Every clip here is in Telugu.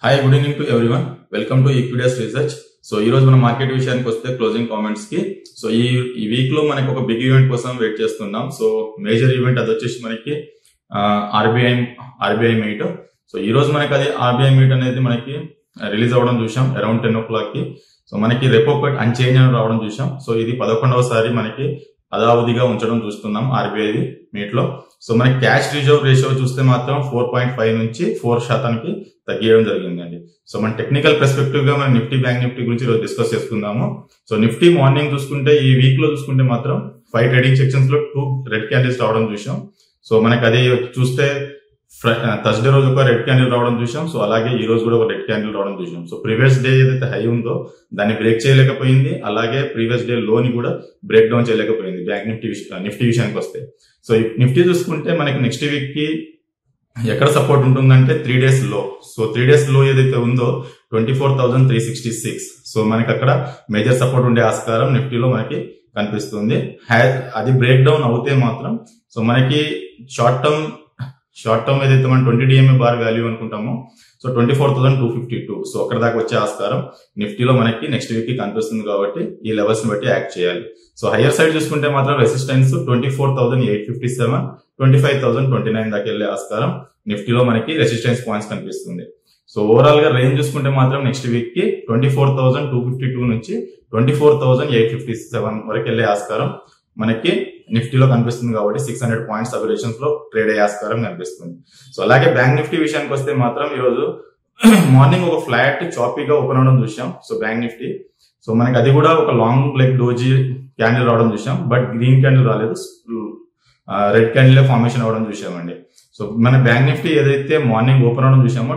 Hi good evening to everyone. Welcome to equities research. So ఈ రోజు మనం మార్కెట్ విషయానికి వస్తే క్లోజింగ్ కామెంట్స్ కి. సో ఈ వీక్ లో మనకి ఒక బిగ్ ఈవెంట్ కోసం వెయిట్ చేస్తున్నాం. సో మేజర్ ఈవెంట్ అది వచ్చేసి మనకి ఆర్బీఐ మీట్. సో ఈ రోజు మనకి అది ఆర్బీఐ మీట్ అనేది మనకి రిలీజ్ అవ్వడం చూసాం అరౌండ్ 10 o'clock కి. సో మనకి రెపో కట్ అన్చేంజ్ అని రావడం చూసాం. సో ఇది 11వసారి మనకి అదావధిగా ఉంచడం చూస్తున్నాం ఆర్బీఐ మీట్ లో. సో మనకి క్యాష్ రిజర్వ్ రేషియో చూస్తే మాత్రం 4.5 నుంచి 4% తగ్గియడం జరిగిందండి. సో మన టెక్నికల్ పర్స్పెక్టివ్ గా మన నిఫ్టీ బ్యాంక్ నిఫ్టీ గురించి ఈరోజు డిస్కస్ చేసుకుందాము. సో నిఫ్టీ మార్నింగ్ చూసుకుంటే ఈ వీక్ లో చూసుకుంటే మాత్రం 5 ట్రేడింగ్ సెక్షన్స్ లో 2 రెడ్ క్యాండిల్స్ రావడం చూసాం. సో మనకి అది చూస్తే థర్స్డే రోజు ఒక రెడ్ క్యాండిల్ రావడం చూసాం. సో అలాగే ఈ రోజు కూడా ఒక రెడ్ క్యాండిల్ రావడం చూసాం. సో ప్రీవియస్ డే ఏదైతే హై ఉందో దాన్ని బ్రేక్ చేయలేకపోయింది, అలాగే ప్రీవియస్ డే లోని కూడా బ్రేక్ డౌన్ చేయలేకపోయింది బ్యాంక్ నిఫ్టీ విషయానికి వస్తే. సో నిఫ్టీ చూసుకుంటే మనకి నెక్స్ట్ వీక్ కి ఎక్కడ సపోర్ట్ ఉంటుందంటే 3 days లో. సో 3 days లో ఏదైతే ఉందో 24,366. సో మనకి అక్కడ మేజర్ సపోర్ట్ ఉండే ఆస్కారం నిఫ్టీలో మనకి కనిపిస్తుంది. అది బ్రేక్ డౌన్ అవుతే మాత్రం సో మనకి షార్ట్ టర్మ్ ఏదైతే మనం 20 DMA బార్ వాల్యూ అనుకుంటామో సో 24,252. సో అక్కడ దాకా వచ్చే ఆస్కారం నిఫ్టీలో మనకి నెక్స్ట్ వీక్ కి కనిపిస్తుంది కాబట్టి ఈ లెవెల్స్ ని బట్టి యాక్ట్ చేయాలి. సో హైయర్ సైడ్ చూసుకుంటే మాత్రం రెసిస్టెన్స్ 24,857, 25,029 దాకా వెళ్లే ఆస్కారం నిఫ్టీలో మనకి రెసిస్టెన్స్ పాయింట్స్ కనిపిస్తుంది. సో ఓవరాల్ గా రేంజ్ చూసుకుంటే మాత్రం నెక్స్ట్ వీక్ కి 24,252 నుంచి 24,857 వరకు వెళ్లే ఆస్కారం మనకి నిఫ్టీలో కనిపిస్తుంది కాబట్టి 600 పాయింట్స్ అబిలేషన్స్ లో ట్రేడ్ అయ్యే ఆస్కారం కనిపిస్తుంది. సో అలాగే బ్యాంక్ నిఫ్టీ విషయానికి వస్తే మాత్రం ఈ రోజు మార్నింగ్ ఒక ఫ్లాట్ చాపీగా ఓపెన్ అవడం చూసాం. సో బ్యాంక్ నిఫ్టీ సో మనకి అది కూడా ఒక లాంగ్ లెగ్ డోజీ క్యాండిల్ రావడం చూసాం. బట్ గ్రీన్ క్యాండిల్ రాలేదు, రెడ్ క్యాండిల్ ఫార్మేషన్ అవడం చూసామండి. సో మన బ్యాంక్ నిఫ్టీ ఏదైతే మార్నింగ్ ఓపెన్ అవడం చూసామో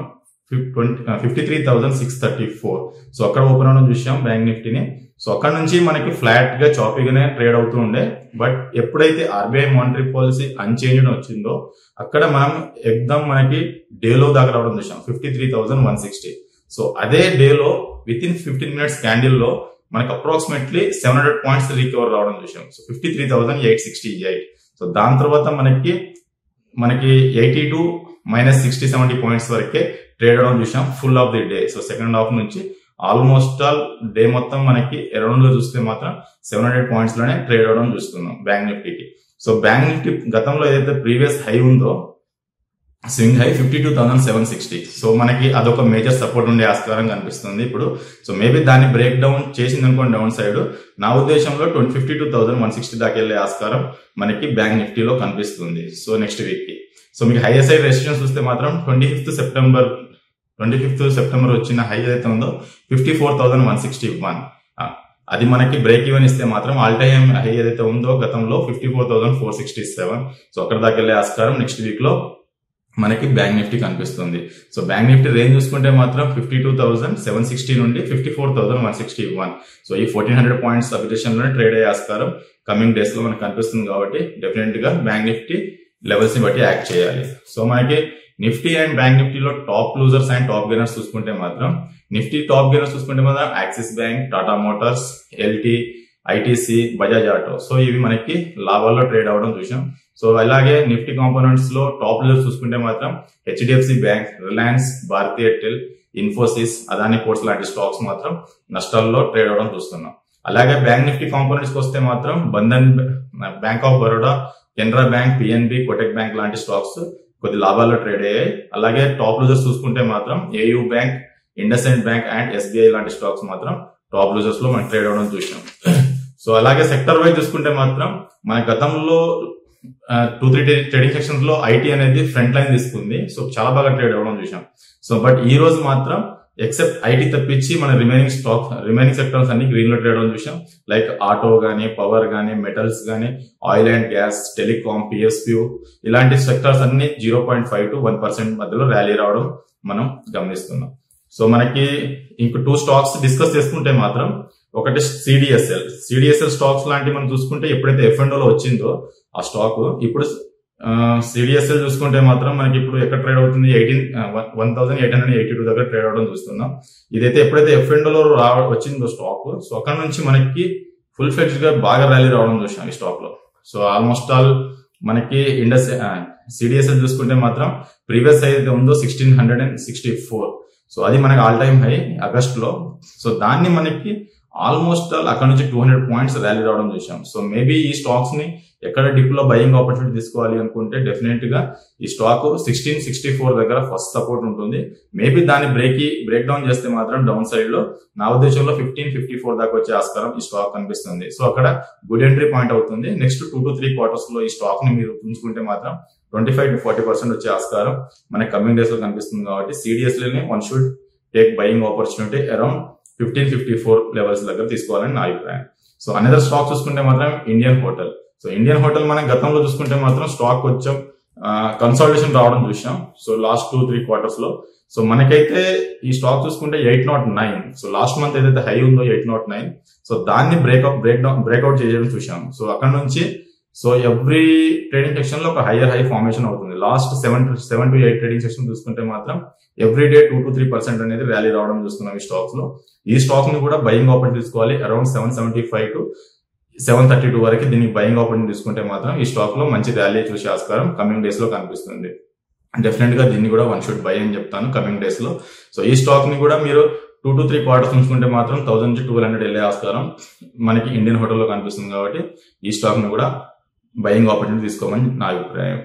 53,634. సో అక్కడ ఓపెన్ అవడం చూసాం బ్యాంక్ నిఫ్టీని. సో అక్కడ నుంచి మనకి ఫ్లాట్ గా చాపీగానే ట్రేడ్ అవుతూ ఉండే. బట్ ఎప్పుడైతే ఆర్బీఐ మానిటరీ పాలసీ అన్చేంజ్డ్ వచ్చిందో అక్కడ మనం ఎగ్దమ్ మనకి డేలో దాకా రావడం చూసాం 53,160. సో అదే డేలో విత్ ఇన్ 15 minutes క్యాండిల్ లో మనకి అప్రాక్సిమేట్లీ 700 పాయింట్స్ రికవర్ రావడం చూసాం. సో 53,868. సో దాని తర్వాత మనకి 82 - 60-70 పాయింట్స్ వరకే ట్రేడ్ అవడం చూసాం full of the day. So second half నుంచి ఆల్మోస్ట్ ఆల్ డే మొత్తం మనకి అరౌండ్ లో చూస్తే మాత్రం 700 పాయింట్స్ లోనే ట్రేడ్ అవడం చూస్తున్నాం బ్యాంక్ నిఫ్టీకి. సో బ్యాంక్ నిఫ్టీ గతంలో ఏదైతే ప్రీవియస్ హై ఉందో స్వింగ్ హై 52,760. సో మనకి అదొక మేజర్ సపోర్ట్ ఉండే ఆస్కారం కనిపిస్తుంది ఇప్పుడు. సో మేబీ దాన్ని బ్రేక్ డౌన్ చేసింది అనుకోండి డౌన్ సైడ్. నా ఉద్దేశంలో 52,160 దాకా వెళ్లే ఆస్కారం మనకి బ్యాంక్ నిఫ్టీలో కనిపిస్తుంది. సో నెక్స్ట్ వీక్ కి సో మీకు హైయర్ సైడ్ రెసిస్టెన్స్ చూస్తే మాత్రం 25th సెప్టెంబర్ వచ్చిన హై ఏదైతే ఉందో 54,161. అది మనకి బ్రేక్ ఈవెన్ ఇస్తే మాత్రం ఆల్ టైమ్ హై ఏదైతే ఉందో గతంలో 54,467. సో అక్కడ దాకా వెళ్లే ఆస్కారం నెక్స్ట్ వీక్ లో మనకి బ్యాంక్ నిఫ్టీ కనిపిస్తుంది. సో బ్యాంక్ నిఫ్టీ రేంజ్ చూసుకుంటే మాత్రం 52,760 నుండి 54,161. సో ఈ 1400 పాయింట్స్ అబిలేషన్ లోనే ట్రేడ్ అయ్యే ఆస్కారం కమింగ్ డేస్ లో మనకు కనిపిస్తుంది కాబట్టి డెఫినెట్ గా బ్యాంక్ నిఫ్టీ లెవెల్స్ ని బట్టి యాక్ట్ చేయాలి. సో మనకి నిఫ్టీ అండ్ బ్యాంక్ నిఫ్టీలో top losers and top gainers చూసుకుంటే మాత్రం నిఫ్టీ టాప్ గెయినర్స్ చూసుకుంటే మాత్రం Axis Bank, Tata Motors, LT, ITC, Bajaj Auto. So ఇవి మనకి లాభాల్లో ట్రేడ్ అవడం చూసాం. సో అలాగే నిఫ్టీ కాంపోనెంట్స్ లో టాప్ లూజర్స్ చూసుకుంటే మాత్రం HDFC Bank, Reliance, Bharti Airtel, Infosys, Adani Ports లాంటి స్టాక్స్ మాత్రం నష్టాల్లో ట్రేడ్ అవడం చూస్తున్నాం. అలాగే బ్యాంక్ నిఫ్టీ కాంపోనెంట్స్ కి వస్తే మాత్రం Bandhan bank of Baroda, Canara bank, PNB, Kotak bank లాంటి స్టాక్స్ కొద్ది లాభాల్లో ట్రేడ్ అయ్యాయి. అలాగే టాప్ లూజర్స్ చూసుకుంటే మాత్రం AU bank, IndusInd bank and SBI లాంటి స్టాక్స్ మాత్రం టాప్ లూజర్స్ లో మనం ట్రేడ్ అవడం చూసాం. సో అలాగే సెక్టర్ వైజ్ చూసుకుంటే మాత్రం మన గతంలో 2-3 ట్రేడింగ్ సెక్షన్స్ లో ఐటీ అనేది ఫ్రంట్ లైన్ తీసుకుంది. సో చాలా బాగా ట్రేడ్ అవడం చూసాం. సో బట్ ఈ రోజు మాత్రం ఎక్సెప్ట్ ఐటీ తప్పించి మన రిమైనింగ్ సెక్టర్స్ అన్ని గ్రీన్ లో ట్రేడ్ అవడం చూసాం. లైక్ ఆటో గానీ, పవర్ గానీ, మెటల్స్ గానీ, oil and gas, telecom, PSP ఇలాంటి సెక్టర్స్ అన్ని 0.5 to 1% మధ్యలో ర్యాలీ రావడం మనం గమనిస్తున్నాం. సో మనకి ఇంకో 2 స్టాక్స్ డిస్కస్ చేసుకుంటే మాత్రం ఒకటి సిడిఎస్ఎల్ స్టాక్స్ లాంటివి మనం చూసుకుంటే ఎప్పుడైతే F&O లో వచ్చిందో ఆ స్టాక్ ఇప్పుడు సిడిఎస్ఎల్ చూసుకుంటే మాత్రం మనకి ఇప్పుడు ఎక్కడ ట్రేడ్ అవుతుంది 1,882 దగ్గర ట్రేడ్ అవడం చూస్తున్నాం. ఇదైతే ఎప్పుడైతే F&O లో వచ్చిందో స్టాక్ సో అక్కడ నుంచి మనకి ఫుల్ ఫ్లెడ్జ్ గా బాగా ర్యాలీ రావడం చూసాం ఈ స్టాక్ లో. సో ఆల్మోస్ట్ ఆల్ మనకి సిడిఎస్ఎల్ చూసుకుంటే మాత్రం ప్రీవియస్ అయితే ఉందో 1,664. సో అది మనకి ఆల్ టైమ్ హై ఆగస్ట్ లో. సో దాన్ని మనకి ఆల్మోస్ట్ అక్కడ నుంచి 200 పాయింట్స్ ర్యాలీ రావడం చూసాం. సో మేబీ ఈ స్టాక్స్ ని ఎక్కడ డిప్ లో బయింగ్ ఆపర్చునిటీ తీసుకోవాలి అనుకుంటే డెఫినెట్ గా ఈ స్టాక్ 1664 దగ్గర ఫస్ట్ సపోర్ట్ ఉంటుంది. మేబీ దాన్ని బ్రేక్ డౌన్ చేస్తే మాత్రం డౌన్ సైడ్ లో నా ఉద్దేశంలో 1554 దాకా వచ్చే ఆస్కారం ఈ స్టాక్ కనిపిస్తుంది. సో అక్కడ గుడ్ ఎంట్రీ పాయింట్ అవుతుంది. నెక్స్ట్ 2 to 3 క్వార్టర్స్ లో ఈ స్టాక్ ని మీరు ఉంచుకుంటే మాత్రం 25 to 40% వచ్చే ఆస్కారం మనకి కమింగ్ డేస్ లో కనిపిస్తుంది. కాబట్టి seriously one should take buying opportunity around 1554 levels దగ్గర తీసుకోవాలని నా అభిప్రాయం. సో అనదర్ స్టాక్ చూసుకుంటే మాత్రం Indian hotel. So Indian hotel మనం గతంలో చూసుకుంటే మాత్రం స్టాక్ కొంచెం కన్సాలిడేషన్ రావడం చూసాం. సో లాస్ట్ 2-3 క్వార్టర్స్ లో. సో మనకైతే ఈ స్టాక్ చూసుకుంటే 809. సో లాస్ట్ మంత్ ఏదైతే హై ఉందో 809, సో దాన్ని బ్రేక్అవుట్ చేయడం చూసాం. సో అక్కడ నుంచి సో ఎవ్రీ ట్రేడింగ్ సెక్షన్ లో ఒక హై ఫార్మేషన్ అవుతుంది. లాస్ట్ 7 to 8 ట్రేడింగ్ సెక్షన్ చూసుకుంటే మాత్రం ఎవ్రీ డే 2 to 3% అనేది ర్యాలీ రావడం చూస్తున్నాం ఈ స్టాక్స్ లో. ఈ స్టాక్ ని కూడా బయింగ్ ఆపర్చునిటీ తీసుకోవాలి. అరౌండ్ 775 to 732 వరకు దీనికి బయింగ్ ఆపర్చునిటీ తీసుకుంటే మాత్రం ఈ స్టాక్ లో మంచి ర్యాలీ చూసే ఆస్కారం కమింగ్ డేస్ లో కనిపిస్తుంది. డెఫినెట్ గా దీన్ని కూడా వన్ షుడ్ బై అని చెప్తాను కమింగ్ డేస్ లో. సో ఈ స్టాక్ ని కూడా మీరు 2 to 3 క్వార్టర్స్ ఉంచుకుంటే మాత్రం 1000 to 1200 వెళ్ళే ఆస్కారం మనకి ఇండియన్ హోటల్ లో కనిపిస్తుంది. కాబట్టి ఈ స్టాక్ ని కూడా బయింగ్ ఆపర్చునిటీ తీసుకోమని నా అభిప్రాయం.